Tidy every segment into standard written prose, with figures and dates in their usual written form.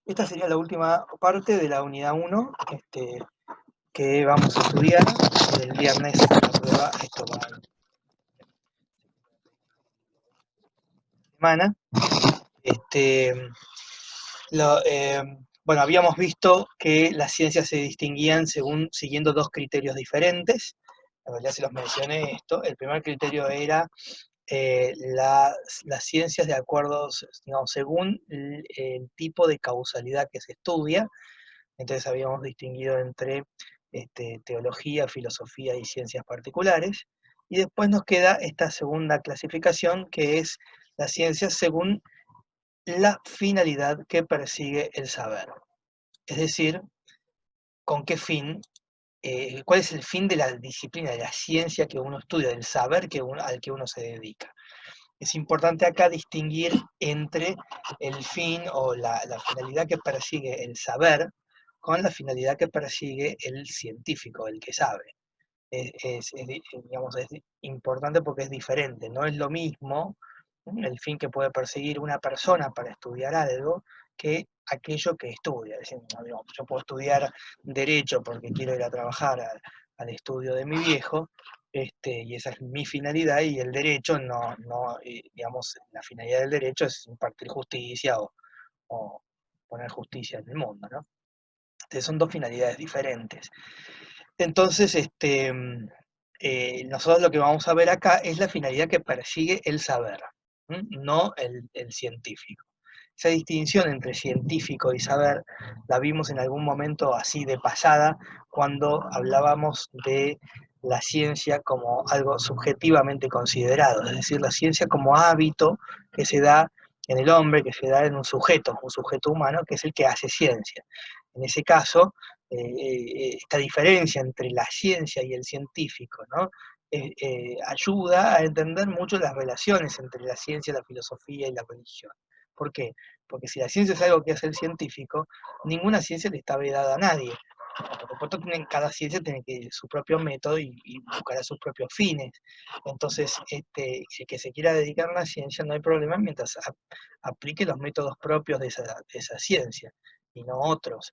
Esta sería la última parte de la unidad 1 que vamos a estudiar. El viernes en la prueba, esto va a la semana. Bueno, habíamos visto que las ciencias se distinguían siguiendo dos criterios diferentes. En realidad se los mencioné esto. El primer criterio era las ciencias de acuerdo, digamos, según el tipo de causalidad que se estudia. Entonces habíamos distinguido entre teología, filosofía y ciencias particulares. Y después nos queda esta segunda clasificación, que es las ciencias según la finalidad que persigue el saber. Es decir, con qué fin, cuál es el fin de la disciplina, de la ciencia que uno estudia, del saber al que uno se dedica. Es importante acá distinguir entre el fin o la finalidad que persigue el saber con la finalidad que persigue el científico, el que sabe. Digamos, es importante porque es diferente, no es lo mismo el fin que puede perseguir una persona para estudiar algo que aquello que estudia. Es decir, digamos, yo puedo estudiar derecho porque quiero ir a trabajar al estudio de mi viejo, y esa es mi finalidad, y el derecho digamos, la finalidad del derecho es impartir justicia o poner justicia en el mundo, ¿no? Entonces son dos finalidades diferentes. Entonces, nosotros lo que vamos a ver acá es la finalidad que persigue el saber, no el científico. Esa distinción entre científico y saber la vimos en algún momento así de pasada, cuando hablábamos de la ciencia como algo subjetivamente considerado, es decir, la ciencia como hábito que se da en el hombre, que se da en un sujeto humano, que es el que hace ciencia. En ese caso, esta diferencia entre la ciencia y el científico, ¿no? Ayuda a entender mucho las relaciones entre la ciencia, la filosofía y la religión. ¿Por qué? Porque si la ciencia es algo que hace el científico, ninguna ciencia le está vedada a nadie. Por supuesto, cada ciencia tiene su propio método y buscará sus propios fines. Entonces, el que se quiera dedicar a la ciencia no hay problema mientras aplique los métodos propios de esa ciencia y no otros.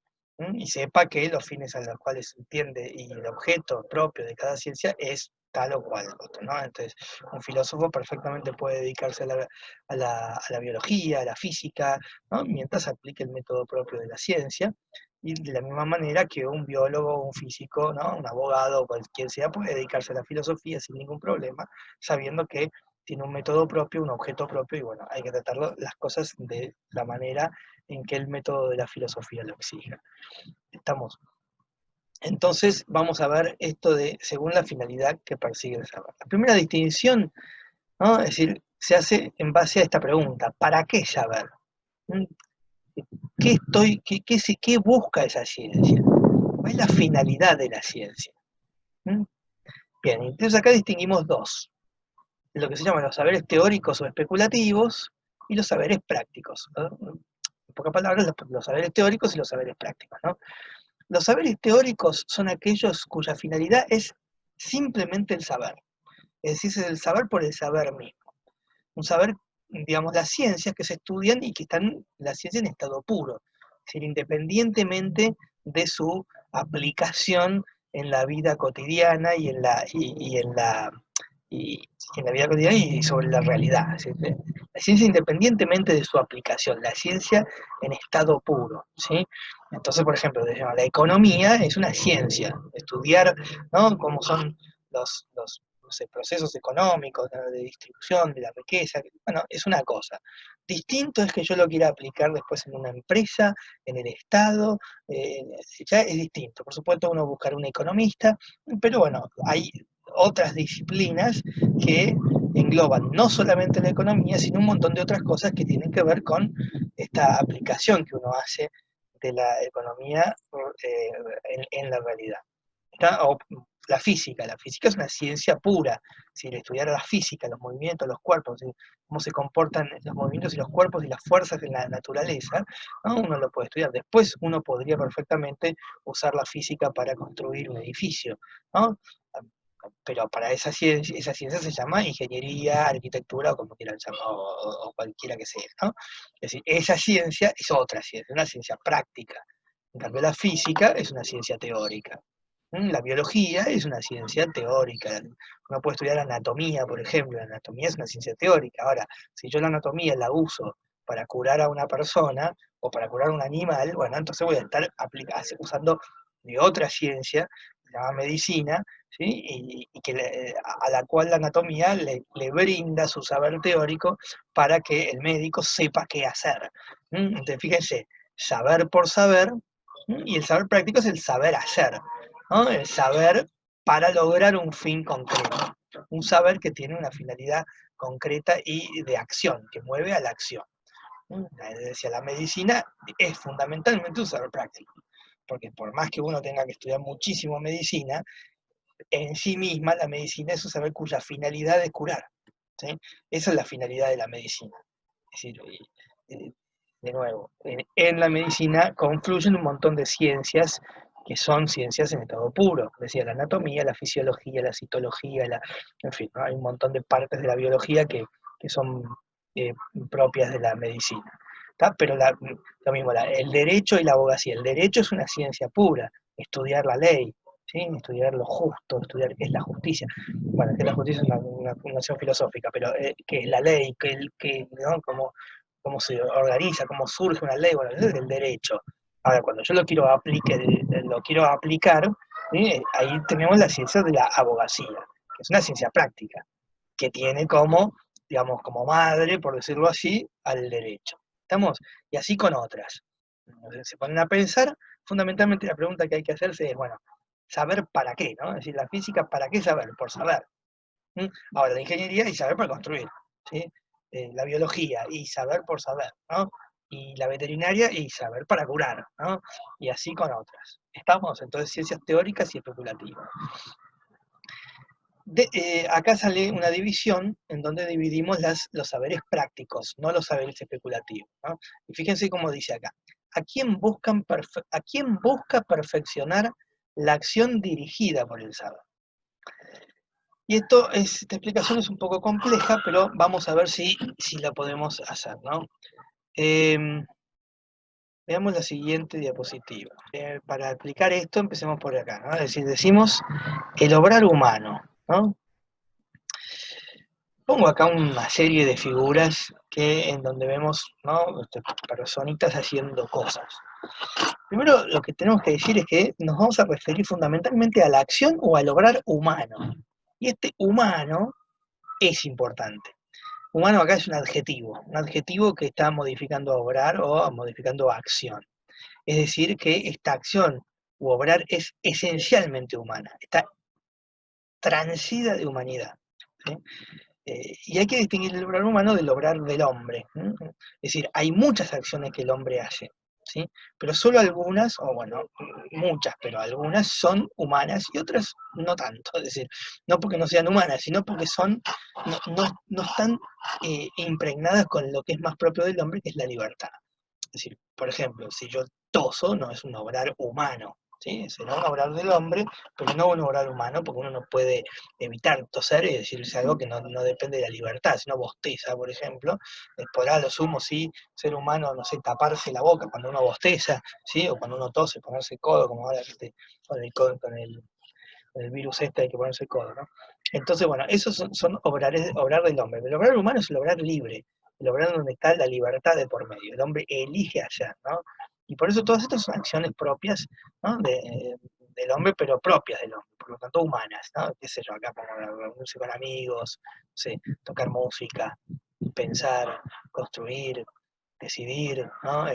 Y sepa que los fines a los cuales se entiende y el objeto propio de cada ciencia es tal o cual otro, ¿no? Entonces, un filósofo perfectamente puede dedicarse a la biología, a la física, ¿no? Mientras aplique el método propio de la ciencia, y de la misma manera que un biólogo, un físico, ¿no? Un abogado o cualquier sea puede dedicarse a la filosofía sin ningún problema, sabiendo que tiene un método propio, un objeto propio, y bueno, hay que tratar las cosas de la manera en que el método de la filosofía lo exija. Estamos. Entonces vamos a ver esto de según la finalidad que persigue el saber. La primera distinción, ¿no? Es decir, se hace en base a esta pregunta: ¿para qué saber? ¿Qué busca esa ciencia? ¿Cuál es la finalidad de la ciencia? Bien, entonces acá distinguimos dos: lo que se llaman los saberes teóricos o especulativos y los saberes prácticos, ¿no? En pocas palabras, los saberes teóricos y los saberes prácticos, ¿no? Los saberes teóricos son aquellos cuya finalidad es simplemente el saber, es decir, es el saber por el saber mismo. Un saber, digamos, las ciencias que se estudian y que están la ciencia en estado puro, es decir, independientemente de su aplicación en la vida cotidiana y en la vida cotidiana y sobre la realidad. La ciencia independientemente de su aplicación, la ciencia en estado puro, ¿sí? Entonces, por ejemplo, la economía es una ciencia, estudiar, ¿no?, cómo son los no sé, procesos económicos, de distribución de la riqueza, bueno, es una cosa. Distinto es que yo lo quiera aplicar después en una empresa, en el Estado, ya es distinto. Por supuesto, uno buscará un economista, pero bueno, hay otras disciplinas que engloban no solamente la economía, sino un montón de otras cosas que tienen que ver con esta aplicación que uno hace de la economía en la realidad. O la física es una ciencia pura. Si estudiar la física, los movimientos, los cuerpos, cómo se comportan los movimientos y los cuerpos y las fuerzas en la naturaleza, ¿no?, uno lo puede estudiar. Después uno podría perfectamente usar la física para construir un edificio, ¿no? pero para esa ciencia se llama ingeniería, arquitectura, o como quieran llamar, o cualquiera que sea, ¿no? Es decir, esa ciencia es otra ciencia, una ciencia práctica. En cambio, la física es una ciencia teórica. La biología es una ciencia teórica. Uno puede estudiar anatomía, por ejemplo. La anatomía es una ciencia teórica. Ahora, si yo la anatomía la uso para curar a una persona o para curar a un animal, bueno, entonces voy a estar usando de otra ciencia, se llama medicina, ¿sí? Y a la cual la anatomía le brinda su saber teórico para que el médico sepa qué hacer. Entonces, fíjense, saber por saber, y el saber práctico es el saber hacer, ¿no? El saber para lograr un fin concreto, un saber que tiene una finalidad concreta y de acción, que mueve a la acción. Decía, la medicina es fundamentalmente un saber práctico, porque por más que uno tenga que estudiar muchísimo medicina, en sí misma la medicina es un saber cuya finalidad es curar, ¿sí? Esa es la finalidad de la medicina. Es decir, de nuevo, en la medicina confluyen un montón de ciencias que son ciencias en estado puro, decía la anatomía, la fisiología, la citología, en fin, ¿no? Hay un montón de partes de la biología que son propias de la medicina. Pero lo mismo, el derecho y la abogacía. El derecho es una ciencia pura, estudiar la ley, ¿sí? Estudiar lo justo, estudiar qué es la justicia. Bueno, que la justicia es una noción filosófica, pero qué es la ley, ¿no? Cómo se organiza, cómo surge una ley, bueno, eso es el derecho. Ahora, cuando yo lo quiero aplicar, ahí tenemos la ciencia de la abogacía, que es una ciencia práctica, que tiene como, digamos, como madre, por decirlo así, al derecho. ¿Estamos? Y así con otras. Entonces, se ponen a pensar, fundamentalmente la pregunta que hay que hacerse es, bueno, saber para qué, ¿no? Es decir, la física, ¿para qué saber? Por saber. Ahora, la ingeniería y saber para construir, ¿sí? La biología y saber por saber, ¿no? Y la veterinaria y saber para curar, ¿no? Y así con otras. Estamos, entonces, ciencias teóricas y especulativas. Acá sale una división en donde dividimos los saberes prácticos, no los saberes especulativos, ¿no? Y fíjense cómo dice acá. ¿A quién busca perfeccionar la acción dirigida por el saber? Y esta explicación es un poco compleja, pero vamos a ver si la podemos hacer, ¿no? Veamos la siguiente diapositiva. Para explicar esto, empecemos por acá, ¿no? Es decir, decimos el obrar humano, ¿no? Pongo acá una serie de figuras en donde vemos, ¿no? Personitas haciendo cosas. Primero, lo que tenemos que decir es que nos vamos a referir fundamentalmente a la acción o al obrar humano. Y este humano es importante. Humano acá es un adjetivo que está modificando obrar o modificando acción. Es decir, que esta acción u obrar es esencialmente humana, está transida de humanidad, ¿sí? Y hay que distinguir el obrar humano del obrar del hombre. Es decir, hay muchas acciones que el hombre hace, ¿sí? Pero solo algunas, o bueno, muchas, pero algunas son humanas y otras no tanto. Es decir, no porque no sean humanas, sino porque no están impregnadas con lo que es más propio del hombre, que es la libertad. Es decir, por ejemplo, si yo toso, no es un obrar humano, ¿sí? Será un obrar del hombre, pero no un obrar humano, porque uno no puede evitar toser y decirse algo que no depende de la libertad. Si no bosteza, por ejemplo, podrá a lo sumo, sí, ser humano, no sé, taparse la boca cuando uno bosteza, ¿sí? O cuando uno tose, ponerse el codo, como ahora con el virus hay que ponerse el codo, ¿no? Entonces, bueno, esos son obrar del hombre. El obrar humano es el obrar libre, el obrar donde está la libertad de por medio. El hombre elige hacer, ¿no? Y por eso todas estas son acciones propias, ¿no? Del hombre, pero propias del hombre, por lo tanto humanas, ¿no? Qué sé yo, acá como reunirse con amigos, no sé, tocar música, pensar, construir, decidir, ¿no?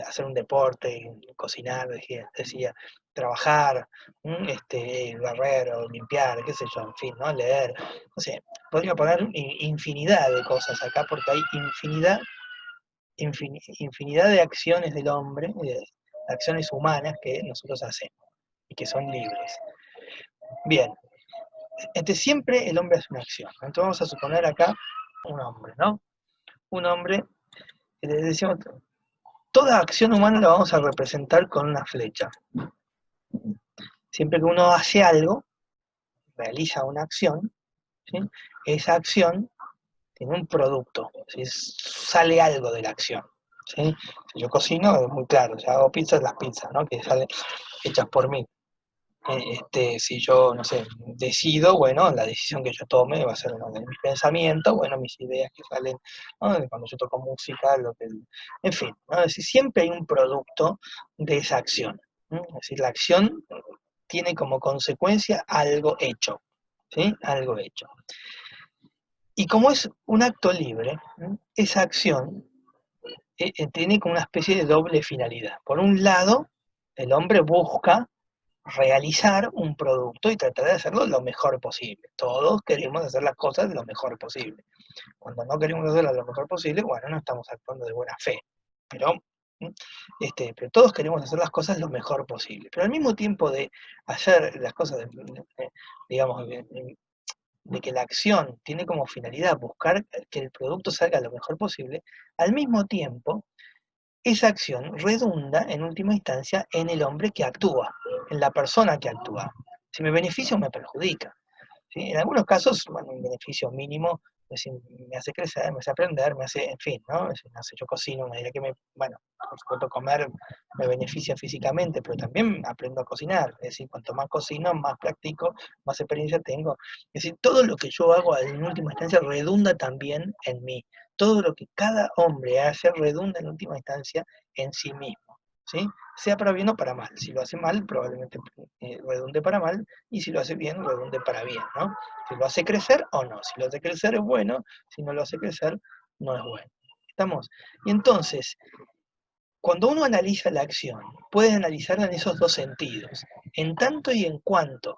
Hacer un deporte, cocinar, decía, trabajar, barrer o limpiar, qué sé yo, en fin, ¿no? Leer, no sé, podría poner infinidad de cosas acá porque hay infinidad de acciones del hombre, acciones humanas que nosotros hacemos y que son libres. Bien, siempre el hombre hace una acción. Entonces vamos a suponer acá un hombre, ¿no? Un hombre, le decimos, toda acción humana la vamos a representar con una flecha. Siempre que uno hace algo, realiza una acción, ¿sí? Esa acción tiene un producto, ¿sí? Sale algo de la acción, ¿sí? Si yo cocino, es muy claro, si hago pizzas, las pizzas, ¿no? Que salen hechas por mí. Si yo, no sé, decido, bueno, la decisión que yo tome va a ser de mis pensamientos, bueno, mis ideas que salen, ¿no? Cuando yo toco música, en fin, ¿no? Es decir, siempre hay un producto de esa acción, ¿no? Es decir, la acción tiene como consecuencia algo hecho, ¿sí? Algo hecho. Y como es un acto libre, ¿no? Esa acción tiene como una especie de doble finalidad. Por un lado, el hombre busca realizar un producto y tratar de hacerlo lo mejor posible. Todos queremos hacer las cosas lo mejor posible. Cuando no queremos hacerlas lo mejor posible, bueno, no estamos actuando de buena fe. Pero, pero todos queremos hacer las cosas lo mejor posible. Pero al mismo tiempo de hacer las cosas, digamos, de que la acción tiene como finalidad buscar que el producto salga lo mejor posible, al mismo tiempo esa acción redunda en última instancia en el hombre que actúa, en la persona que actúa. Si me beneficia o me perjudica. ¿Sí? En algunos casos, bueno, un beneficio mínimo, es decir, me hace crecer, me hace aprender, me hace, en fin, ¿no? Es decir, no sé, yo cocino, una idea que me, bueno, por supuesto comer me beneficia físicamente, pero también aprendo a cocinar. Es decir, cuanto más cocino, más practico, más experiencia tengo. Es decir, todo lo que yo hago en última instancia redunda también en mí. Todo lo que cada hombre hace redunda en última instancia en sí mismo, ¿sí? Sea para bien o para mal. Si lo hace mal, probablemente redunde para mal, y si lo hace bien, redunde para bien, ¿no? Si lo hace crecer o no. Si lo hace crecer es bueno, si no lo hace crecer, no es bueno. ¿Estamos? Y entonces, cuando uno analiza la acción, puede analizarla en esos dos sentidos. En tanto y en cuanto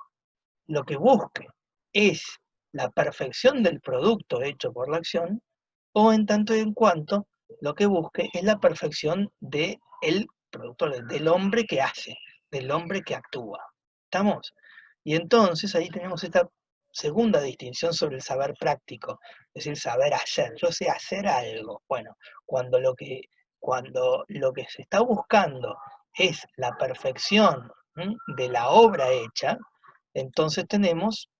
lo que busque es la perfección del producto hecho por la acción, o en tanto y en cuanto lo que busque es la perfección del producto, del hombre que hace, del hombre que actúa. ¿Estamos? Y entonces ahí tenemos esta segunda distinción sobre el saber práctico, es decir, saber hacer. Yo sé hacer algo. Bueno, cuando lo que, cuando lo que se está buscando es la perfección, de la obra hecha, entonces tenemos,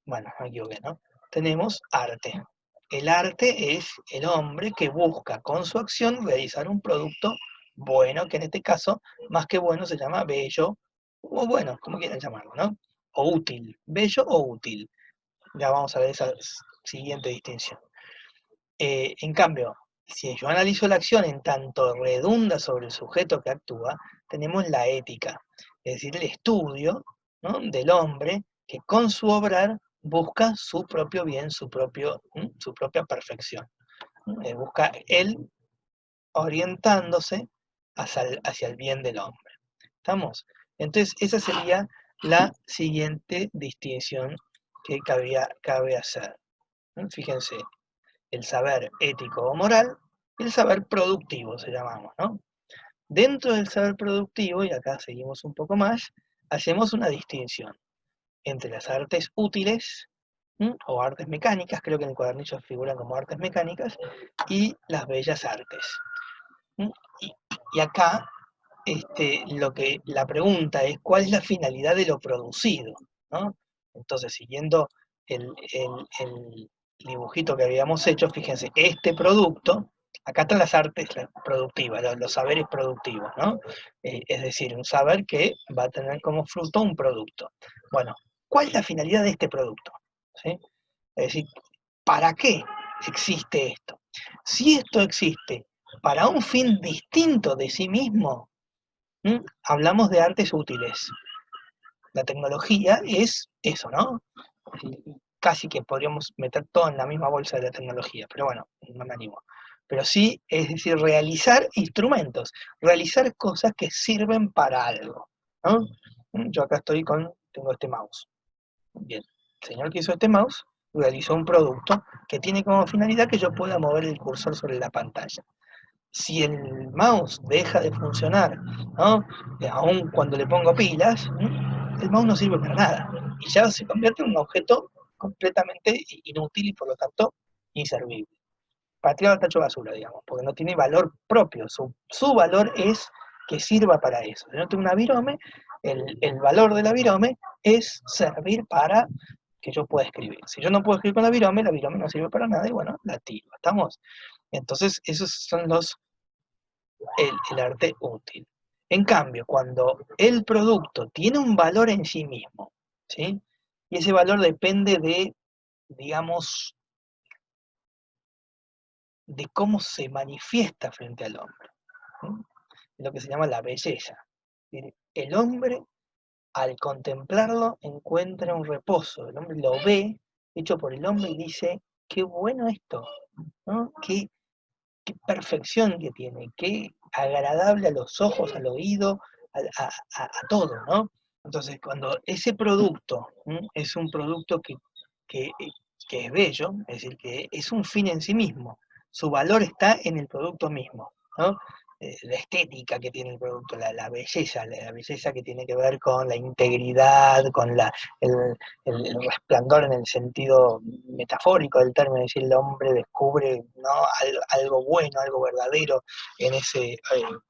bueno, me equivoqué, ¿no? Tenemos arte. El arte es el hombre que busca con su acción realizar un producto bueno, que en este caso, más que bueno, se llama bello, o bueno, como quieran llamarlo, ¿no? O útil, bello o útil. Ya vamos a ver esa siguiente distinción. En cambio, si yo analizo la acción en tanto redunda sobre el sujeto que actúa, tenemos la ética, es decir, el estudio, ¿no?, del hombre que con su obrar busca su propio bien, su propia perfección. Busca él orientándose hacia el bien del hombre. ¿Estamos? Entonces, esa sería la siguiente distinción que cabe hacer. Fíjense, el saber ético o moral y el saber productivo, se llamamos, ¿no? Dentro del saber productivo, y acá seguimos un poco más, hacemos una distinción entre las artes útiles, o artes mecánicas, creo que en el cuadernillo figuran como artes mecánicas, y las bellas artes. Y, y acá la pregunta es cuál es la finalidad de lo producido, ¿no? Entonces, siguiendo el dibujito que habíamos hecho, fíjense, este producto, acá están las artes productivas, los saberes productivos, ¿no? Es decir, un saber que va a tener como fruto un producto. Bueno, ¿cuál es la finalidad de este producto? ¿Sí? Es decir, ¿para qué existe esto? Si esto existe para un fin distinto de sí mismo, hablamos de artes útiles. La tecnología es eso, ¿no? Casi que podríamos meter todo en la misma bolsa de la tecnología, pero bueno, no me animo. Pero sí, es decir, realizar instrumentos, realizar cosas que sirven para algo, ¿no? Yo acá tengo este mouse. Bien, el señor que hizo este mouse realizó un producto que tiene como finalidad que yo pueda mover el cursor sobre la pantalla. Si el mouse deja de funcionar, ¿no?, aun cuando le pongo pilas, el mouse no sirve para nada y ya se convierte en un objeto completamente inútil y por lo tanto inservible. Para tirar al tacho de basura, digamos, porque no tiene valor propio. Su valor es que sirva para eso. Si no tengo una virome, el valor de la virome es servir para que yo pueda escribir. Si yo no puedo escribir con la virome no sirve para nada y bueno, la tiro, ¿estamos? Entonces, esos son el arte útil. En cambio, cuando el producto tiene un valor en sí mismo, ¿sí? Y ese valor depende de, digamos, de cómo se manifiesta frente al hombre, ¿sí? Lo que se llama la belleza. El hombre, al contemplarlo, encuentra un reposo. El hombre lo ve, hecho por el hombre, y dice, qué bueno esto, ¿no? Qué perfección que tiene, qué agradable a los ojos, al oído, a todo, ¿no? Entonces, cuando ese producto es un producto que, que es bello, es decir, que es un fin en sí mismo, su valor está en el producto mismo, ¿no? La estética que tiene el producto, la belleza, la belleza que tiene que ver con la integridad, con el resplandor en el sentido metafórico del término, es decir, el hombre descubre, ¿no? Algo bueno, algo verdadero en ese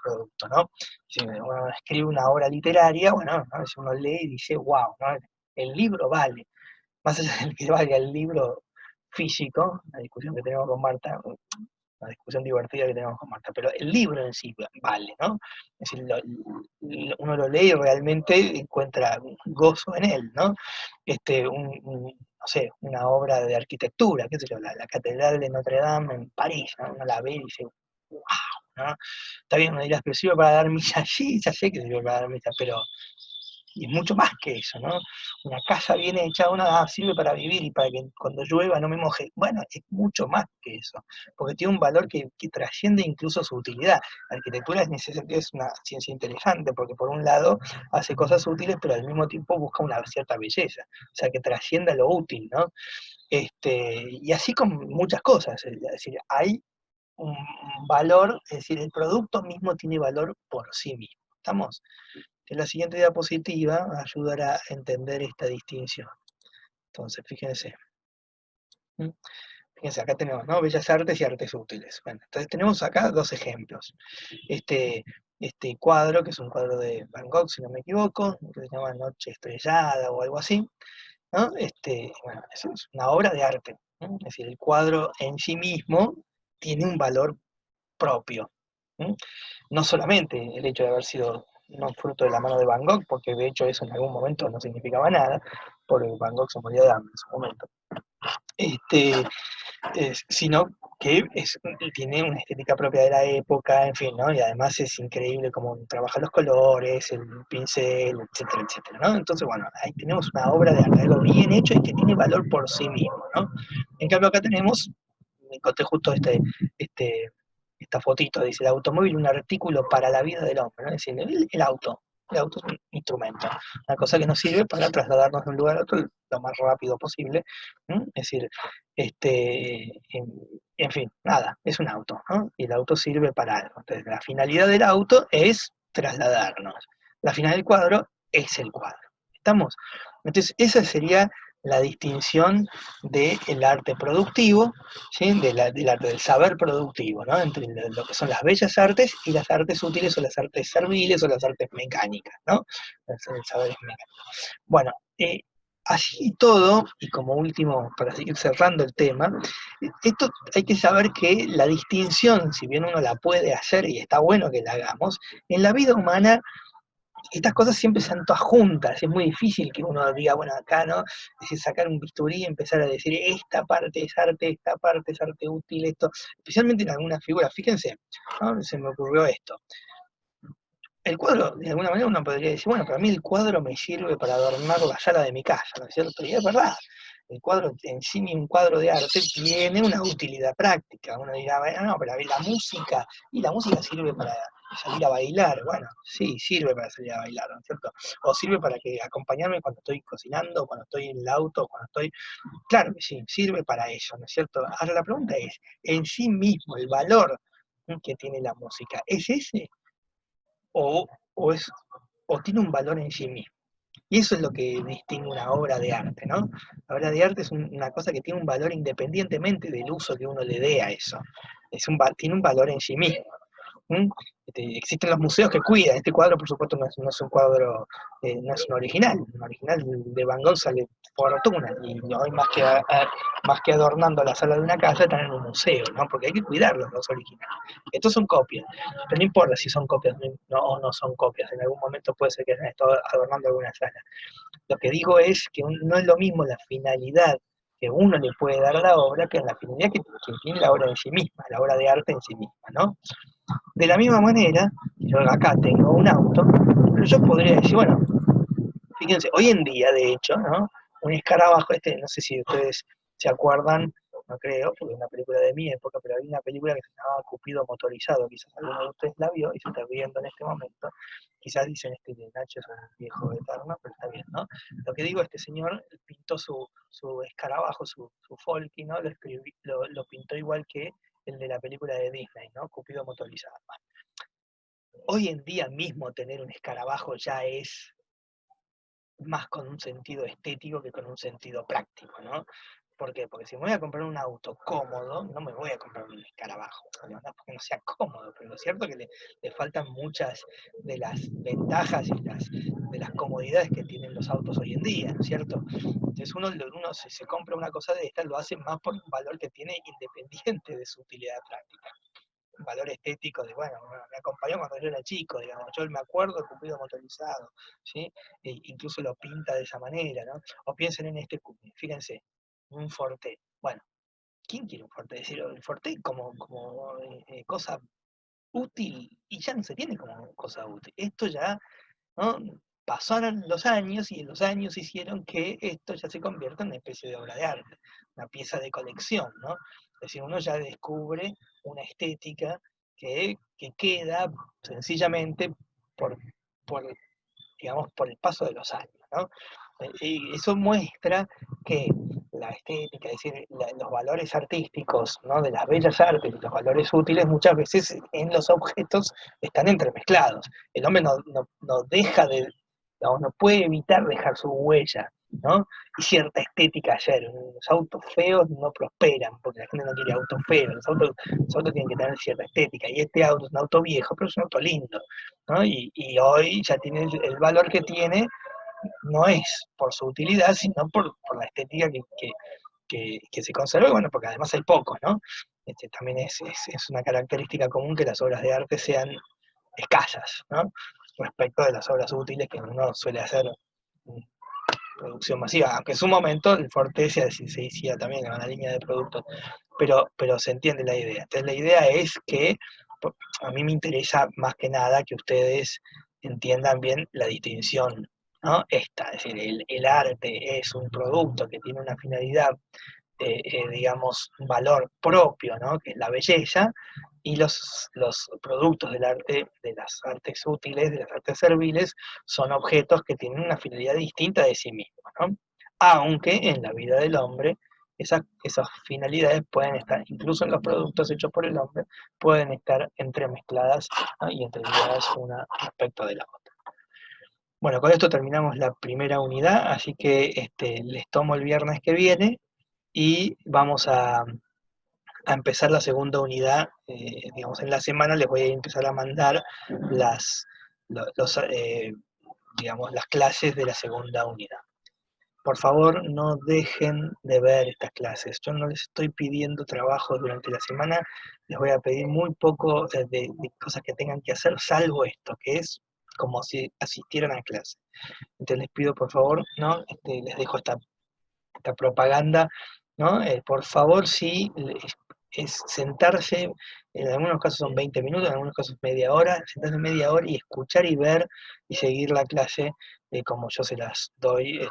producto, ¿no? Si uno escribe una obra literaria, bueno, ¿no? Si uno lee y dice, wow, ¿no? El libro vale, más allá del que valga el libro físico, la discusión que tenemos con Marta, una discusión divertida que tenemos con Marta, pero el libro en sí vale, ¿no? Es decir, uno lo lee y realmente encuentra gozo en él, ¿no? No sé, una obra de arquitectura, qué sé yo, la Catedral de Notre Dame en París, ¿no? Uno la ve y dice, wow, ¿no? Está bien, uno dirá, pero sirve para dar misa, sí, ya sé que sirve para dar misa, pero y mucho más que eso, ¿no? Una casa bien hecha, sirve para vivir y para que cuando llueva no me moje. Bueno, es mucho más que eso, porque tiene un valor que trasciende incluso su utilidad. La arquitectura es una ciencia interesante, porque por un lado hace cosas útiles, pero al mismo tiempo busca una cierta belleza, o sea, que trascienda lo útil, ¿no? Y así con muchas cosas, es decir, hay un valor, es decir, el producto mismo tiene valor por sí mismo. ¿Estamos? En la siguiente diapositiva ayudará a entender esta distinción. Entonces, fíjense. Fíjense, acá tenemos, ¿no? Bellas artes y artes útiles. Bueno, entonces tenemos acá dos ejemplos. Este cuadro, que es un cuadro de Van Gogh, si no me equivoco, que se llama Noche Estrellada o algo así, ¿no? Bueno, es una obra de arte, ¿no? Es decir, el cuadro en sí mismo tiene un valor propio. ¿No? No solamente el hecho de haber sido no fruto de la mano de Van Gogh, porque de hecho eso en algún momento no significaba nada, porque Van Gogh se murió de hambre en su momento, sino que tiene una estética propia de la época, en fin, ¿no? Y además es increíble cómo trabaja los colores, el pincel, etcétera, etcétera, ¿no? Entonces, bueno, ahí tenemos una obra de arte, algo bien hecho y que tiene valor por sí mismo, ¿no? En cambio acá tenemos, encontré justo este esta fotito, dice el automóvil, un artículo para la vida del hombre, ¿no? Es decir, el auto es un instrumento, una cosa que nos sirve para trasladarnos de un lugar a otro lo más rápido posible, ¿no? Es decir, en fin, nada, es un auto, ¿no? Y el auto sirve para algo. Entonces, la finalidad del auto es trasladarnos. La finalidad del cuadro es el cuadro. ¿Estamos? Entonces, esa sería la distinción del arte productivo, ¿sí? Del arte del saber productivo, ¿no? Entre lo que son las bellas artes y las artes útiles o las artes serviles o las artes mecánicas, ¿no? El saber es mecánico. Bueno, así todo, y como último, para seguir cerrando el tema, esto hay que saber que la distinción, si bien uno la puede hacer y está bueno que la hagamos, en la vida humana estas cosas siempre se han todas juntas, es muy difícil que uno diga, bueno, acá, ¿no? Es decir, sacar un bisturí y empezar a decir, esta parte es arte, esta parte es arte útil, esto, especialmente en algunas figuras, fíjense, ¿no? Se me ocurrió esto. El cuadro, de alguna manera uno podría decir, bueno, para mí el cuadro me sirve para adornar la sala de mi casa, ¿no es cierto? Y es verdad, el cuadro en sí, un cuadro de arte, tiene una utilidad práctica. Uno dirá, bueno, no, pero la música, y la música sirve para salir a bailar. Bueno, sí, sirve para salir a bailar, ¿no es cierto? O sirve para que acompañarme cuando estoy cocinando, cuando estoy en el auto, cuando estoy... Claro que sí, sirve para eso, ¿no es cierto? Ahora la pregunta es, en sí mismo, el valor que tiene la música, ¿es ese? O, es, o tiene un valor en sí mismo. Y eso es lo que distingue una obra de arte, ¿no? La obra de arte es una cosa que tiene un valor independientemente del uso que uno le dé a eso. Tiene un valor en sí mismo. ¿Mm? Existen los museos que cuidan. Este cuadro, por supuesto, no es un cuadro, no es un original. Un original de Van Gogh sale fortuna, y no hay más que adornando la sala de una casa, están en un museo, ¿no? Porque hay que cuidarlos, los originales. Estos son copias, pero no importa si son copias o no son copias, en algún momento puede ser que hayan estado adornando alguna sala. Lo que digo es que no es lo mismo la finalidad que uno le puede dar a la obra que la finalidad que tiene la obra en sí misma, la obra de arte en sí misma, ¿no? De la misma manera, yo acá tengo un auto, pero yo podría decir, bueno, fíjense, hoy en día, de hecho, ¿no? Un escarabajo, no sé si ustedes se acuerdan, no creo, porque es una película de mi época, pero había una película que se llamaba Cupido Motorizado, quizás alguno de ustedes la vio y se está viendo en este momento. Quizás dicen, de Nacho es un viejo eterno, pero está bien, ¿no? Lo que digo, este señor pintó su escarabajo, su folky, ¿no? Lo pintó igual que el de la película de Disney, ¿no? Cupido Motorizado. Hoy en día mismo tener un escarabajo ya es más con un sentido estético que con un sentido práctico, ¿no? ¿Por qué? Porque si me voy a comprar un auto cómodo, no me voy a comprar un escarabajo, no porque no sea cómodo, pero lo cierto es que le faltan muchas de las ventajas y de las comodidades que tienen los autos hoy en día, ¿no es cierto? Entonces uno si se compra una cosa de esta, lo hace más por un valor que tiene independiente de su utilidad práctica. Un valor estético de, bueno, me acompañó cuando yo era chico, digamos, yo me acuerdo del Cupido Motorizado, ¿sí? Incluso lo pinta de esa manera, ¿no? O piensen en fíjense, un Forte. Bueno, ¿quién quiere un Forte? Es decir, el Forte como cosa útil, y ya no se tiene como cosa útil. Esto ya, ¿no? Pasaron los años y los años hicieron que esto ya se convierta en una especie de obra de arte, una pieza de colección, ¿no? Es decir, uno ya descubre una estética que queda sencillamente por, por, digamos, por el paso de los años, ¿no? Y eso muestra que la estética, es decir, los valores artísticos, ¿no? De las bellas artes y los valores útiles muchas veces en los objetos están entremezclados. El hombre no deja de, no puede evitar dejar su huella, ¿no? Y cierta estética ayer. Los autos feos no prosperan, porque la gente no quiere autos feos, los autos tienen que tener cierta estética, y este auto es un auto viejo, pero es un auto lindo, ¿no? Y hoy ya tiene el valor que tiene, no es por su utilidad, sino por la estética que se conserva, bueno, porque además hay pocos, ¿no? También es una característica común que las obras de arte sean escasas, ¿no? Respecto de las obras útiles que uno suele hacer en producción masiva, aunque en su momento el Forte se hacía también en una línea de productos, pero se entiende la idea. Entonces la idea es que a mí me interesa más que nada que ustedes entiendan bien la distinción, ¿no? Es decir, el arte es un producto que tiene una finalidad, digamos, un valor propio, ¿no? Que es la belleza, y los productos del arte, de las artes útiles, de las artes serviles, son objetos que tienen una finalidad distinta de sí mismos, ¿no? Aunque en la vida del hombre esas finalidades pueden estar, incluso en los productos hechos por el hombre, pueden estar entremezcladas, ¿no? Y entreligadas una respecto de la otra. Bueno, con esto terminamos la primera unidad, así que les tomo el viernes que viene y vamos a empezar la segunda unidad. Digamos, en la semana les voy a empezar a mandar las, digamos, las clases de la segunda unidad. Por favor, no dejen de ver estas clases. Yo no les estoy pidiendo trabajo durante la semana, les voy a pedir muy poco de cosas que tengan que hacer, salvo esto, que es como si asistieran a clase. Entonces les pido, por favor, ¿no? Les dejo esta propaganda, ¿no? Por favor, sí, es sentarse, en algunos casos son 20 minutos, en algunos casos media hora, sentarse media hora y escuchar y ver y seguir la clase como yo se las doy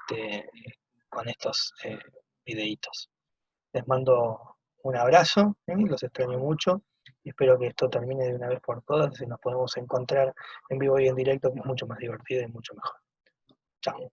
con estos videitos. Les mando un abrazo, los extraño mucho, y espero que esto termine de una vez por todas y nos podemos encontrar en vivo y en directo, que es mucho más divertido y mucho mejor. Chao.